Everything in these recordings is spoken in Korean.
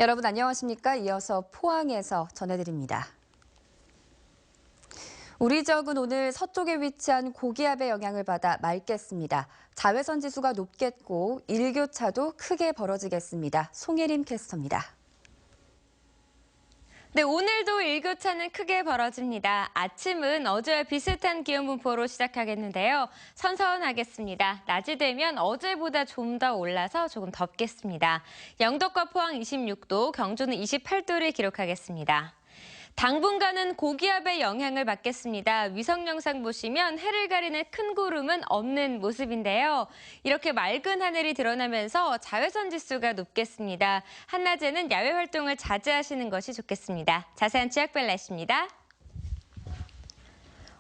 여러분 안녕하십니까? 이어서 포항에서 전해드립니다. 우리 지역은 오늘 서쪽에 위치한 고기압의 영향을 받아 맑겠습니다. 자외선 지수가 높겠고 일교차도 크게 벌어지겠습니다. 송예림 캐스터입니다. 네, 오늘도 일교차는 크게 벌어집니다. 아침은 어제와 비슷한 기온 분포로 시작하겠는데요. 선선하겠습니다. 낮이 되면 어제보다 좀 더 올라서 조금 덥겠습니다. 영덕과 포항 26도, 경주는 28도를 기록하겠습니다. 당분간은 고기압의 영향을 받겠습니다. 위성 영상 보시면 해를 가리는 큰 구름은 없는 모습인데요. 이렇게 맑은 하늘이 드러나면서 자외선 지수가 높겠습니다. 한낮에는 야외 활동을 자제하시는 것이 좋겠습니다. 자세한 지역별 날씨입니다.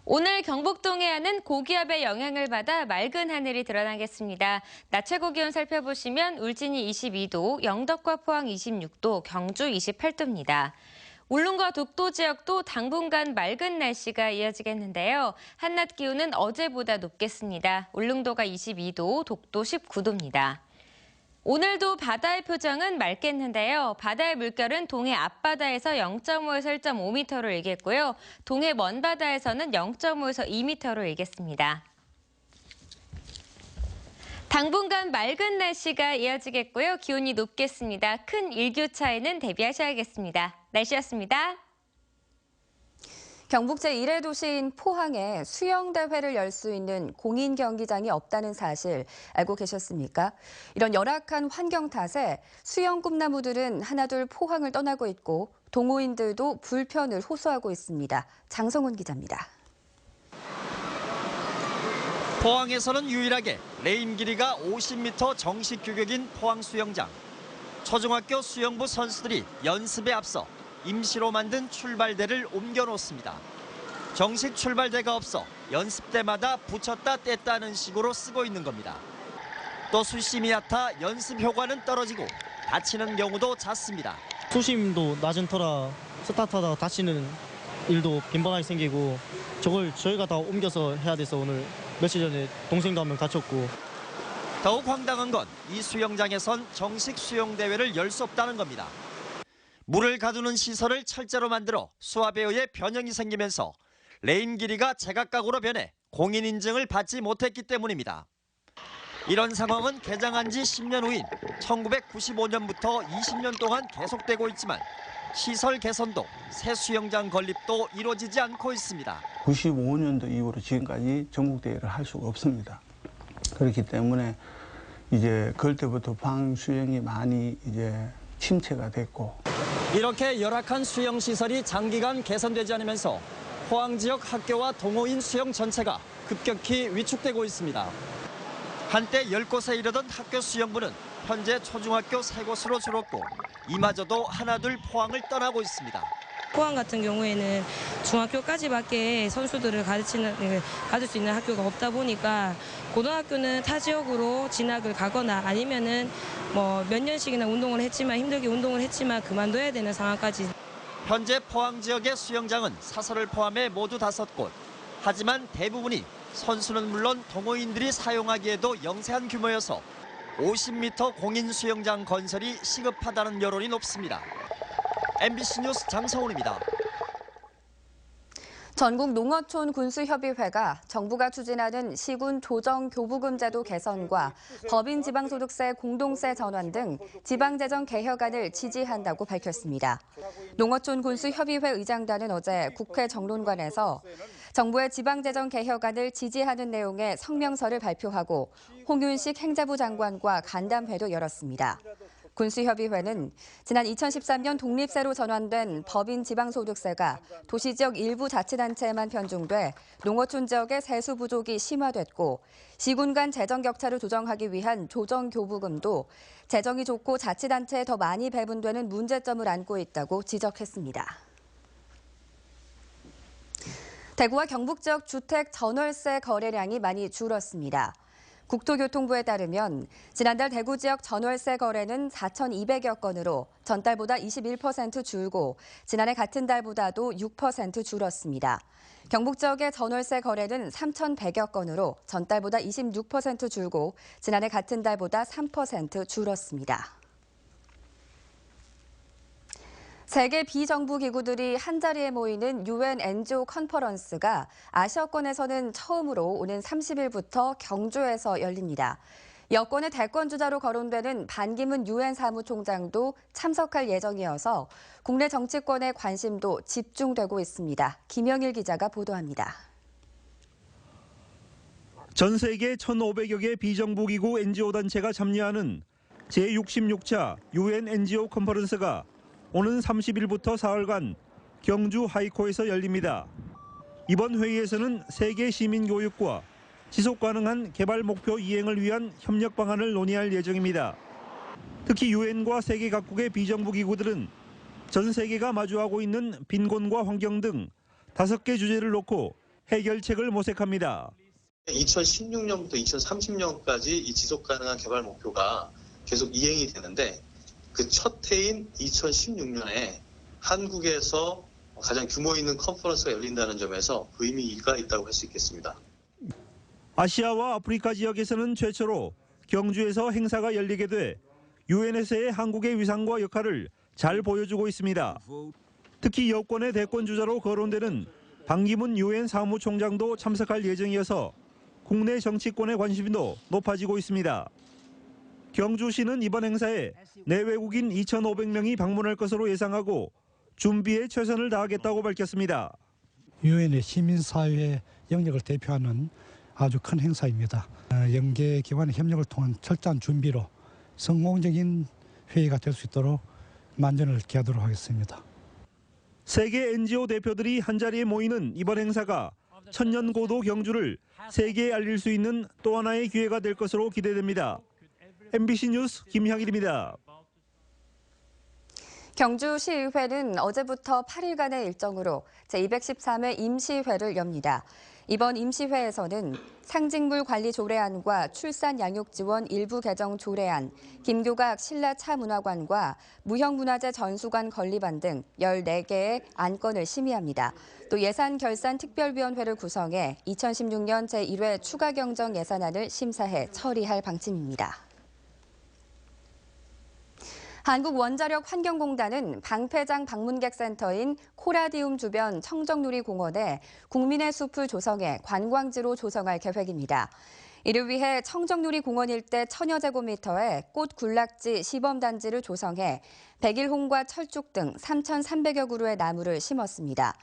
오늘 경북 동해안은 고기압의 영향을 받아 맑은 하늘이 드러나겠습니다. 낮 최고 기온 살펴보시면 울진이 22도, 영덕과 포항 26도, 경주 28도입니다. 울릉과 독도 지역도 당분간 맑은 날씨가 이어지겠는데요. 한낮 기온은 어제보다 높겠습니다. 울릉도가 22도, 독도 19도입니다. 오늘도 바다의 표정은 맑겠는데요. 바다의 물결은 동해 앞바다에서 0.5에서 1.5m로 일겠고요. 동해 먼바다에서는 0.5에서 2m로 일겠습니다. 당분간 맑은 날씨가 이어지겠고요. 기온이 높겠습니다. 큰 일교차에는 대비하셔야겠습니다. 날씨였습니다. 경북 제1의 도시인 포항에 수영대회를 열 수 있는 공인 경기장이 없다는 사실 알고 계셨습니까? 이런 열악한 환경 탓에 수영 꿈나무들은 하나둘 포항을 떠나고 있고 동호인들도 불편을 호소하고 있습니다. 장성훈 기자입니다. 포항에서는 유일하게 레인 길이가 50m 정식 규격인 포항 수영장. 초중학교 수영부 선수들이 연습에 앞서 임시로 만든 출발대를 옮겨놓습니다. 정식 출발대가 없어 연습 때마다 붙였다 뗐다 하는 식으로 쓰고 있는 겁니다. 또 수심이 얕아 연습 효과는 떨어지고 다치는 경우도 잦습니다. 수심도 낮은 터라 스타트하다가 다치는 일도 빈번하게 생기고 저걸 저희가 다 옮겨서 해야 돼서 오늘 며칠 전에 동생도 한 명 다쳤고. 더욱 황당한 건 이 수영장에선 정식 수영대회를 열 수 없다는 겁니다. 물을 가두는 시설을 철제로 만들어 수압에 의해 변형이 생기면서 레인 길이가 제각각으로 변해 공인 인증을 받지 못했기 때문입니다. 이런 상황은 개장한 지 10년 후인 1995년부터 20년 동안 계속되고 있지만 시설 개선도 새 수영장 건립도 이루어지지 않고 있습니다. 95년도 이후로 지금까지 전국대회를 할 수가 없습니다. 그렇기 때문에 이제 그럴 때부터 포항 수영이 많이 이제 침체가 됐고. 이렇게 열악한 수영 시설이 장기간 개선되지 않으면서 포항 지역 학교와 동호인 수영 전체가 급격히 위축되고 있습니다. 한때 10곳에 이르던 학교 수영부는 현재 초중학교 3곳으로 줄었고 이마저도 하나둘 포항을 떠나고 있습니다. 포항 같은 경우에는 중학교까지밖에 선수들을 가질 수 있는 학교가 없다 보니까 고등학교는 타 지역으로 진학을 가거나 아니면은 뭐 몇 년씩이나 힘들게 운동을 했지만 그만둬야 되는 상황까지. 현재 포항 지역의 수영장은 사설을 포함해 모두 5곳. 하지만 대부분이 선수는 물론 동호인들이 사용하기에도 영세한 규모여서 50m 공인 수영장 건설이 시급하다는 여론이 높습니다. MBC 뉴스 장성훈입니다. 전국 농어촌 군수협의회가 정부가 추진하는 시군 조정교부금 제도 개선과 법인 지방소득세 공동세 전환 등 지방재정 개혁안을 지지한다고 밝혔습니다. 농어촌 군수협의회 의장단은 어제 국회 정론관에서 정부의 지방재정 개혁안을 지지하는 내용의 성명서를 발표하고 홍윤식 행자부 장관과 간담회도 열었습니다. 군수협의회는 지난 2013년 독립세로 전환된 법인 지방소득세가 도시지역 일부 자치단체에만 편중돼 농어촌 지역의 세수 부족이 심화됐고 시군 간 재정 격차를 조정하기 위한 조정교부금도 재정이 좋고 자치단체에 더 많이 배분되는 문제점을 안고 있다고 지적했습니다. 대구와 경북 지역 주택 전월세 거래량이 많이 줄었습니다. 국토교통부에 따르면 지난달 대구 지역 전월세 거래는 4,200여 건으로 전달보다 21% 줄고 지난해 같은 달보다도 6% 줄었습니다. 경북 지역의 전월세 거래는 3,100여 건으로 전달보다 26% 줄고 지난해 같은 달보다 3% 줄었습니다. 세계 비정부 기구들이 한자리에 모이는 UN NGO 컨퍼런스가 아시아권에서는 처음으로 오는 30일부터 경주에서 열립니다. 여권의 대권주자로 거론되는 반기문 UN 사무총장도 참석할 예정이어서 국내 정치권의 관심도 집중되고 있습니다. 김영일 기자가 보도합니다. 전 세계 1,500여 개 비정부 기구 NGO 단체가 참여하는 제66차 UN NGO 컨퍼런스가 오는 30일부터 사흘간 경주 하이코에서 열립니다. 이번 회의에서는 세계 시민 교육과 지속 가능한 개발 목표 이행을 위한 협력 방안을 논의할 예정입니다. 특히 유엔과 세계 각국의 비정부 기구들은 전 세계가 마주하고 있는 빈곤과 환경 등 5개 주제를 놓고 해결책을 모색합니다. 2016년부터 2030년까지 이 지속 가능한 개발 목표가 계속 이행이 되는데 그 첫 해인 2016년에 한국에서 가장 규모 있는 컨퍼런스가 열린다는 점에서 의미가 있다고 할 수 있겠습니다. 아시아와 아프리카 지역에서는 최초로 경주에서 행사가 열리게 돼 유엔에서의 한국의 위상과 역할을 잘 보여주고 있습니다. 특히 여권의 대권주자로 거론되는 반기문 UN 사무총장도 참석할 예정이어서 국내 정치권의 관심도 높아지고 있습니다. 경주시는 이번 행사에 내외국인 2,500명이 방문할 것으로 예상하고 준비에 최선을 다하겠다고 밝혔습니다. 유엔의 시민사회의 영역을 대표하는 아주 큰 행사입니다. 영계 기관의 협력을 통한 철저한 준비로 성공적인 회의가 될 수 있도록 만전을 기하도록 하겠습니다. 세계 NGO 대표들이 한자리에 모이는 이번 행사가 천년고도 경주를 세계에 알릴 수 있는 또 하나의 기회가 될 것으로 기대됩니다. MBC 뉴스 김향일입니다. 경주시의회는 어제부터 8일간의 일정으로 제213회 임시회를 엽니다. 이번 임시회에서는 상징물 관리 조례안과 출산 양육 지원 일부 개정 조례안, 김교각 신라차문화관과 무형문화재 전수관 건립안 등 14개의 안건을 심의합니다. 또 예산결산 특별위원회를 구성해 2016년 제1회 추가 경정 예산안을 심사해 처리할 방침입니다. 한국원자력환경공단은 방패장 방문객 센터인 코라디움 주변 청정누리공원에 국민의 숲을 조성해 관광지로 조성할 계획입니다. 이를 위해 청정누리공원 일대 1000여 제곱미터의 꽃 군락지 시범단지를 조성해 백일홍과 철쭉 등 3,300여 그루의 나무를 심었습니다.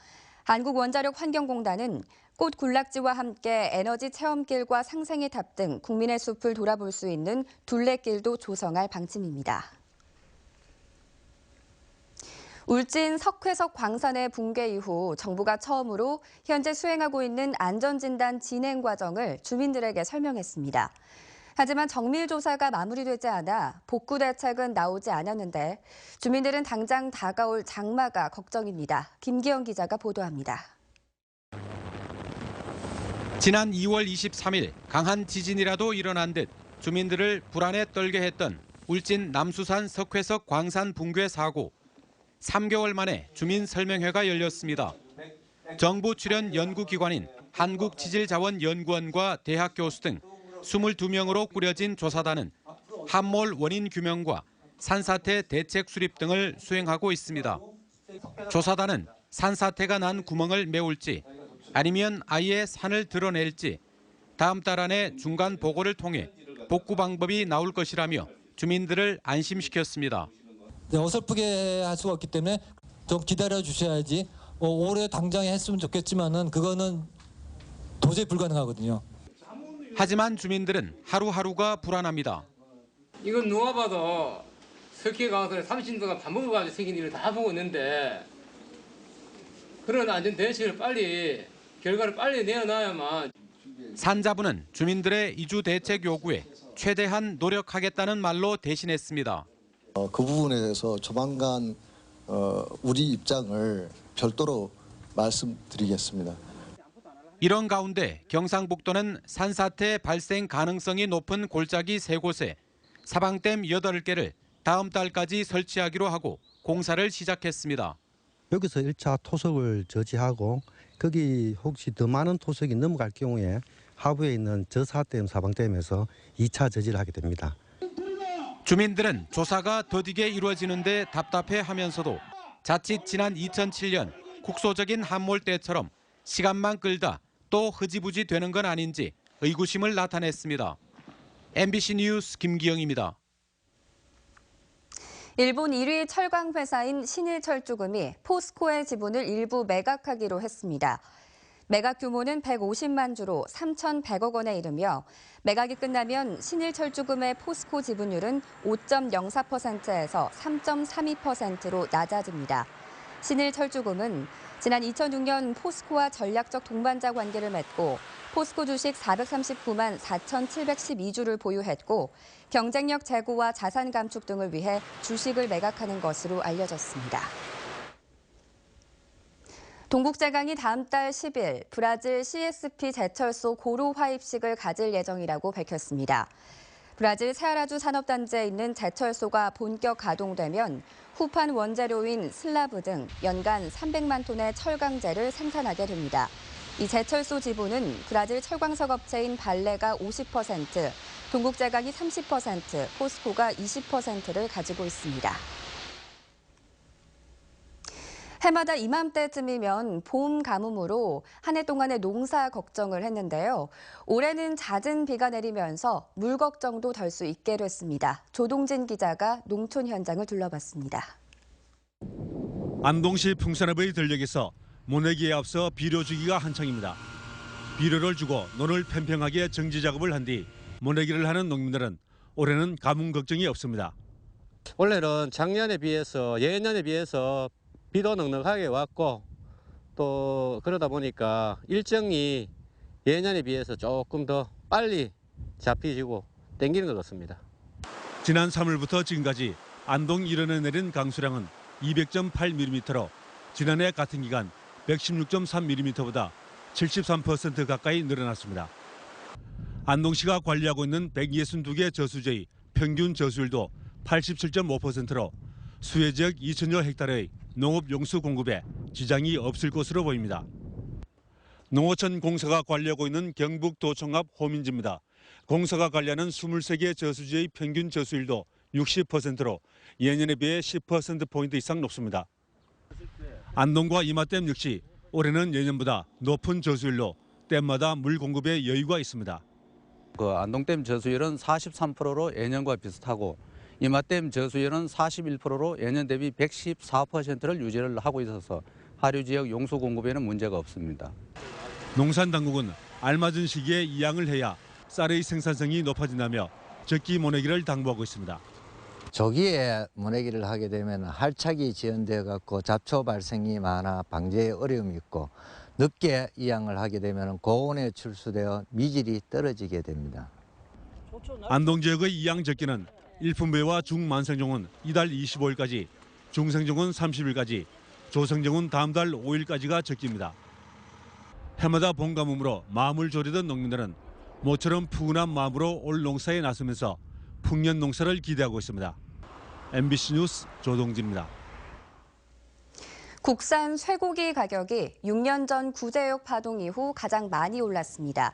한국원자력환경공단은 꽃 군락지와 함께 에너지 체험길과 상생의 탑 등 국민의 숲을 돌아볼 수 있는 둘레길도 조성할 방침입니다. 울진 석회석 광산의 붕괴 이후 정부가 처음으로 현재 수행하고 있는 안전진단 진행 과정을 주민들에게 설명했습니다. 하지만 정밀조사가 마무리되지 않아 복구 대책은 나오지 않았는데 주민들은 당장 다가올 장마가 걱정입니다. 김기영 기자가 보도합니다. 지난 2월 23일 강한 지진이라도 일어난 듯 주민들을 불안에 떨게 했던 울진 남수산 석회석 광산 붕괴 사고. 3개월 만에 주민 설명회가 열렸습니다. 정부 출연 연구기관인 한국지질자원연구원과 대학 교수 등 22명으로 꾸려진 조사단은 함몰 원인 규명과 산사태 대책 수립 등을 수행하고 있습니다. 조사단은 산사태가 난 구멍을 메울지 아니면 아예 산을 드러낼지 다음 달 안에 중간 보고를 통해 복구 방법이 나올 것이라며 주민들을 안심시켰습니다. 어설프게 할 수가 없기 때문에 좀 기다려 주셔야지. 올해 당장에 했으면 좋겠지만은 그거는 도저히 불가능하거든요. 하지만 주민들은 하루하루가 불안합니다. 이건 누가 봐도 석회광산에 30도가 밥 먹어가지고 생긴 일을 다 보고 있는데 그런 안전 대책을 빨리 결과를 빨리 내어놔야만. 산자부는 주민들의 이주 대책 요구에 최대한 노력하겠다는 말로 대신했습니다. 그 부분에 대해서 조만간 우리 입장을 별도로 말씀드리겠습니다. 이런 가운데 경상북도는 산사태 발생 가능성이 높은 골짜기 3곳에 사방댐 8개를 다음 달까지 설치하기로 하고 공사를 시작했습니다. 여기서 1차 토석을 저지하고 거기 혹시 더 많은 토석이 넘어갈 경우에 하부에 있는 저사댐 사방댐에서 2차 저지를 하게 됩니다. 주민들은 조사가 더디게 이루어지는데 답답해하면서도 자칫 지난 2007년 국소적인 함몰 때처럼 시간만 끌다 또 흐지부지 되는 건 아닌지 의구심을 나타냈습니다. MBC 뉴스 김기영입니다. 일본 1위 철강 회사인 신일철주금이 포스코의 지분을 일부 매각하기로 했습니다. 매각 규모는 150만 주로 3,100억 원에 이르며 매각이 끝나면 신일철주금의 포스코 지분율은 5.04%에서 3.32%로 낮아집니다. 신일철주금은 지난 2006년 포스코와 전략적 동반자 관계를 맺고 포스코 주식 439만 4,712주를 보유했고 경쟁력 제고와 자산 감축 등을 위해 주식을 매각하는 것으로 알려졌습니다. 동국제강이 다음 달 10일 브라질 CSP 제철소 고루 화입식을 가질 예정이라고 밝혔습니다. 브라질 세아라주 산업단지에 있는 제철소가 본격 가동되면 후판 원재료인 슬라브 등 연간 300만 톤의 철강제를 생산하게 됩니다. 이 제철소 지분은 브라질 철광석 업체인 발레가 50%, 동국제강이 30%, 포스코가 20%를 가지고 있습니다. 해마다 이맘때쯤이면 봄 가뭄으로 한 해 동안의 농사 걱정을 했는데요. 올해는 잦은 비가 내리면서 물 걱정도 덜 수 있게 됐습니다. 조동진 기자가 농촌 현장을 둘러봤습니다. 안동시 풍산읍의 들녘에서 모내기에 앞서 비료 주기가 한창입니다. 비료를 주고 논을 팽팽하게 정지 작업을 한 뒤 모내기를 하는 농민들은 올해는 가뭄 걱정이 없습니다. 원래는 작년에 비해서 예년에 비해서 비도 넉넉하게 왔고 또 그러다 보니까 일정이 예년에 비해서 조금 더 빨리 잡히지고 땡기는 것 같습니다. 지난 3월부터 지금까지 안동 일원에 내린 강수량은 200.8mm로 지난해 같은 기간 116.3mm보다 73% 가까이 늘어났습니다. 안동시가 관리하고 있는 162개 저수지의 평균 저수율도 87.5%로 수해 지역 2천여 헥타르의 농업 용수 공급에 지장이 없을 것으로 보입니다. 농어촌 공사가 관리하고 있는 경북도청 앞 호민지입니다. 공사가 관리하는 23개 저수지의 평균 저수율도 60%로 예년에 비해 10%포인트 이상 높습니다. 안동과 이마댐 역시 올해는 예년보다 높은 저수율로 댐마다 물 공급에 여유가 있습니다. 안동댐 저수율은 43%로 예년과 비슷하고 이마댐 저수율은 41%로 예년 대비 114%를 유지를 하고 있어서 하류 지역 용수 공급에는 문제가 없습니다. 농산당국은 알맞은 시기에 이양을 해야 쌀의 생산성이 높아진다며 적기 모내기를 당부하고 있습니다. 조기에 모내기를 하게 되면 할착이 지연되어 갖고 잡초 발생이 많아 방제에 어려움이 있고 늦게 이양을 하게 되면 고온에 출수되어 미질이 떨어지게 됩니다. 안동 지역의 이양 적기는 일품배와 중만성종은 이달 25일까지, 중성종은 30일까지, 조성종은 다음 달 5일까지가 적기입니다. 해마다 봄 가뭄으로 마음을 졸이던 농민들은 모처럼 푸근한 마음으로 올 농사에 나서면서 풍년 농사를 기대하고 있습니다. MBC 뉴스 조동진입니다. 국산 쇠고기 가격이 6년 전 구제역 파동 이후 가장 많이 올랐습니다.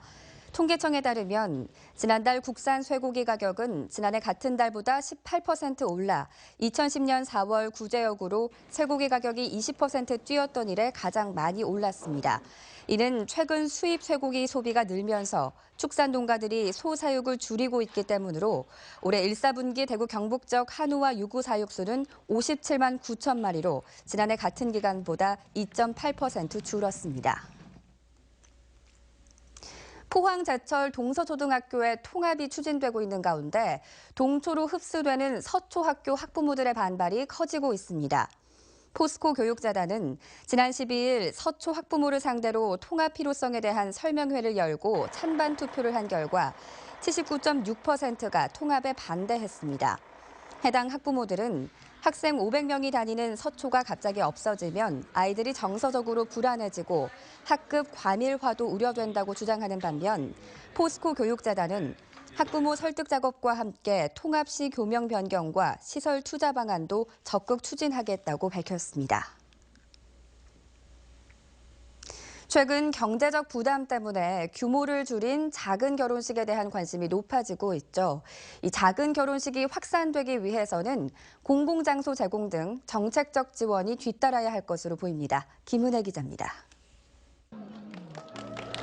통계청에 따르면 지난달 국산 쇠고기 가격은 지난해 같은 달보다 18% 올라 2010년 4월 구제역으로 쇠고기 가격이 20% 뛰었던 이래 가장 많이 올랐습니다. 이는 최근 수입 쇠고기 소비가 늘면서 축산 농가들이 소 사육을 줄이고 있기 때문으로 올해 1, 4분기 대구 경북 지역 한우와 유구 사육수는 57만 9천 마리로 지난해 같은 기간보다 2.8% 줄었습니다. 포항제철 동서초등학교의 통합이 추진되고 있는 가운데 동초로 흡수되는 서초학교 학부모들의 반발이 커지고 있습니다. 포스코 교육재단은 지난 12일 서초 학부모를 상대로 통합 필요성에 대한 설명회를 열고 찬반 투표를 한 결과 79.6%가 통합에 반대했습니다. 해당 학부모들은 학생 500명이 다니는 서초가 갑자기 없어지면 아이들이 정서적으로 불안해지고 학급 과밀화도 우려된다고 주장하는 반면 포스코 교육재단은 학부모 설득 작업과 함께 통합 시 교명 변경과 시설 투자 방안도 적극 추진하겠다고 밝혔습니다. 최근 경제적 부담 때문에 규모를 줄인 작은 결혼식에 대한 관심이 높아지고 있죠. 이 작은 결혼식이 확산되기 위해서는 공공장소 제공 등 정책적 지원이 뒤따라야 할 것으로 보입니다. 김은혜 기자입니다.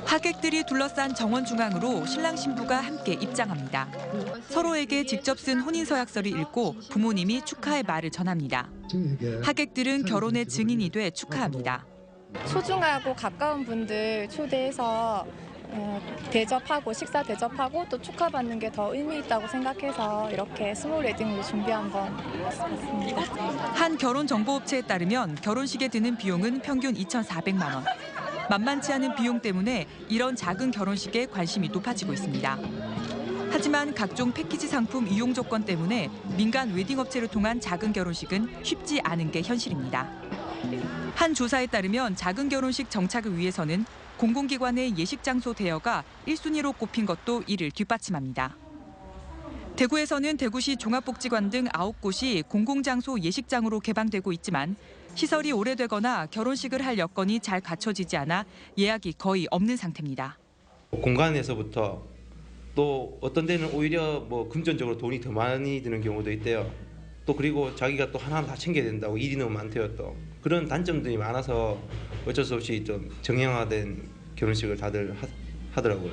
하객들이 둘러싼 정원 중앙으로 신랑 신부가 함께 입장합니다. 서로에게 직접 쓴 혼인서약서를 읽고 부모님이 축하의 말을 전합니다. 하객들은 결혼의 증인이 돼 축하합니다. 소중하고 가까운 분들 초대해서 대접하고 식사 대접하고 또 축하받는 게 더 의미 있다고 생각해서 이렇게 스몰 웨딩으로 준비한 건 같습니다. 한 결혼 정보업체에 따르면 결혼식에 드는 비용은 평균 2,400만 원. 만만치 않은 비용 때문에 이런 작은 결혼식에 관심이 높아지고 있습니다. 하지만 각종 패키지 상품 이용 조건 때문에 민간 웨딩업체를 통한 작은 결혼식은 쉽지 않은 게 현실입니다. 한 조사에 따르면 작은 결혼식 정착을 위해서는 공공기관의 예식장소 대여가 1순위로 꼽힌 것도 이를 뒷받침합니다. 대구에서는 대구시 종합복지관 등 9곳이 공공장소 예식장으로 개방되고 있지만 시설이 오래되거나 결혼식을 할 여건이 잘 갖춰지지 않아 예약이 거의 없는 상태입니다. 공간에서부터 또 어떤 데는 오히려 금전적으로 돈이 더 많이 드는 경우도 있대요. 또 그리고 자기가 또 하나하나 다 챙겨야 된다고 일이 너무 많대요. 또 그런 단점들이 많아서 어쩔 수 없이 좀 정형화된 결혼식을 다들 하더라고요.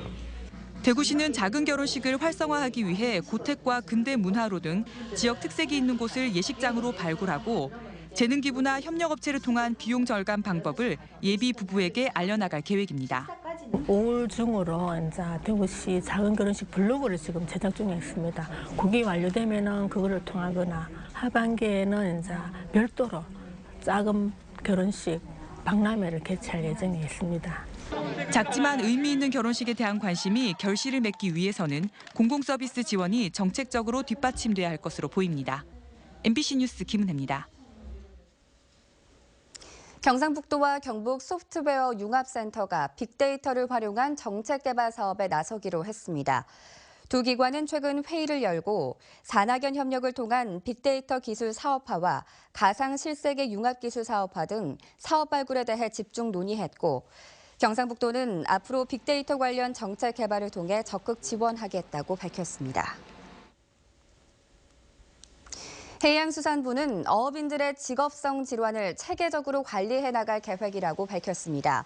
대구시는 작은 결혼식을 활성화하기 위해 고택과 근대 문화로 등 지역 특색이 있는 곳을 예식장으로 발굴하고 재능기부나 협력업체를 통한 비용 절감 방법을 예비 부부에게 알려나갈 계획입니다. 올 중으로 이제 대구시 작은 결혼식 블로그를 지금 제작 중에 있습니다. 그게 완료되면은 그거를 통하거나 하반기에는 이제 별도로 작은 결혼식 박람회를 개최할 예정에 있습니다. 작지만 의미 있는 결혼식에 대한 관심이 결실을 맺기 위해서는 공공서비스 지원이 정책적으로 뒷받침돼야 할 것으로 보입니다. MBC 뉴스 김은혜입니다. 경상북도와 경북 소프트웨어 융합센터가 빅데이터를 활용한 정책 개발 사업에 나서기로 했습니다. 두 기관은 최근 회의를 열고 산학연 협력을 통한 빅데이터 기술 사업화와 가상 실세계 융합 기술 사업화 등 사업 발굴에 대해 집중 논의했고 경상북도는 앞으로 빅데이터 관련 정책 개발을 통해 적극 지원하겠다고 밝혔습니다. 해양수산부는 어업인들의 직업성 질환을 체계적으로 관리해 나갈 계획이라고 밝혔습니다.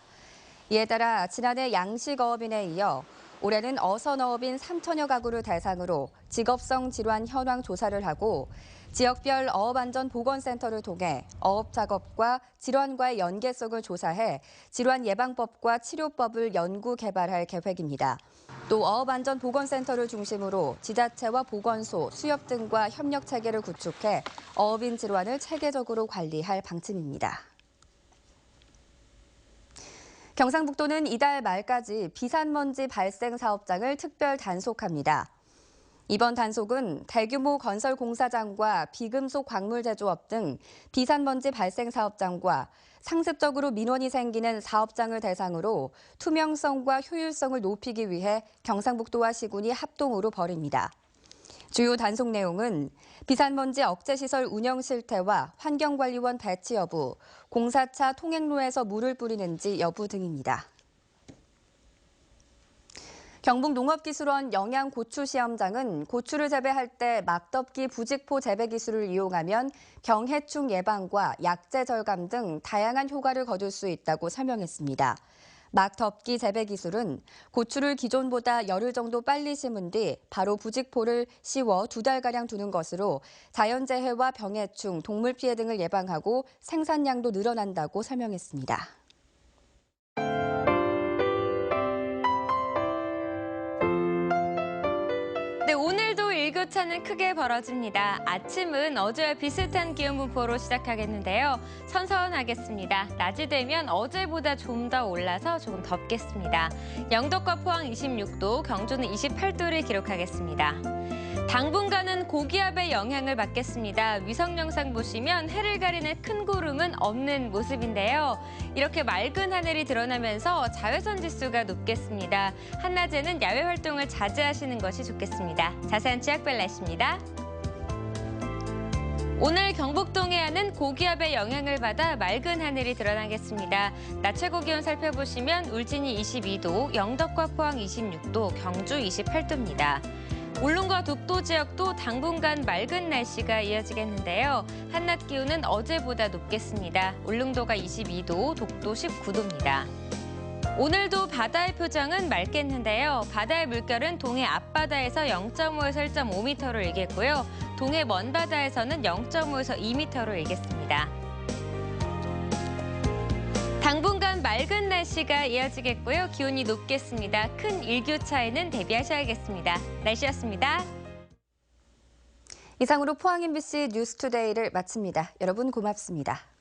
이에 따라 지난해 양식어업인에 이어 올해는 어선어업인 3천여 가구를 대상으로 직업성 질환 현황 조사를 하고 지역별 어업안전보건센터를 통해 어업 작업과 질환과의 연계성을 조사해 질환 예방법과 치료법을 연구 개발할 계획입니다. 또 어업안전보건센터를 중심으로 지자체와 보건소, 수협 등과 협력 체계를 구축해 어업인 질환을 체계적으로 관리할 방침입니다. 경상북도는 이달 말까지 비산먼지 발생 사업장을 특별 단속합니다. 이번 단속은 대규모 건설 공사장과 비금속 광물 제조업 등 비산먼지 발생 사업장과 상습적으로 민원이 생기는 사업장을 대상으로 투명성과 효율성을 높이기 위해 경상북도와 시군이 합동으로 벌입니다. 주요 단속 내용은 비산먼지 억제시설 운영 실태와 환경관리원 배치 여부, 공사차 통행로에서 물을 뿌리는지 여부 등입니다. 경북농업기술원 영양고추시험장은 고추를 재배할 때 막덮기 부직포 재배 기술을 이용하면 병해충 예방과 약재 절감 등 다양한 효과를 거둘 수 있다고 설명했습니다. 막덮기 재배 기술은 고추를 기존보다 열흘 정도 빨리 심은 뒤 바로 부직포를 씌워 2달가량 두는 것으로 자연재해와 병해충, 동물 피해 등을 예방하고 생산량도 늘어난다고 설명했습니다. 네, 오늘도 일교차는 크게 벌어집니다. 아침은 어제와 비슷한 기온 분포로 시작하겠는데요. 선선하겠습니다. 낮이 되면 어제보다 좀 더 올라서 조금 덥겠습니다. 영덕과 포항 26도, 경주는 28도를 기록하겠습니다. 당분간은 고기압의 영향을 받겠습니다. 위성 영상 보시면 해를 가리는 큰 구름은 없는 모습인데요. 이렇게 맑은 하늘이 드러나면서 자외선 지수가 높겠습니다. 한낮에는 야외 활동을 자제하시는 것이 좋겠습니다. 자세한 지역별 날씨입니다. 오늘 경북 동해안은 고기압의 영향을 받아 맑은 하늘이 드러나겠습니다. 낮 최고 기온 살펴보시면 울진이 22도, 영덕과 포항 26도, 경주 28도입니다. 울릉과 독도 지역도 당분간 맑은 날씨가 이어지겠는데요. 한낮 기온은 어제보다 높겠습니다. 울릉도가 22도, 독도 19도입니다. 오늘도 바다의 표정은 맑겠는데요. 바다의 물결은 동해 앞바다에서 0.5에서 1.5m로 일겠고요. 동해 먼바다에서는 0.5에서 2m로 일겠습니다. 당분간 맑은 날씨가 이어지겠고요. 기온이 높겠습니다. 큰 일교차에는 대비하셔야겠습니다. 날씨였습니다. 이상으로 포항 MBC 뉴스투데이를 마칩니다. 여러분 고맙습니다.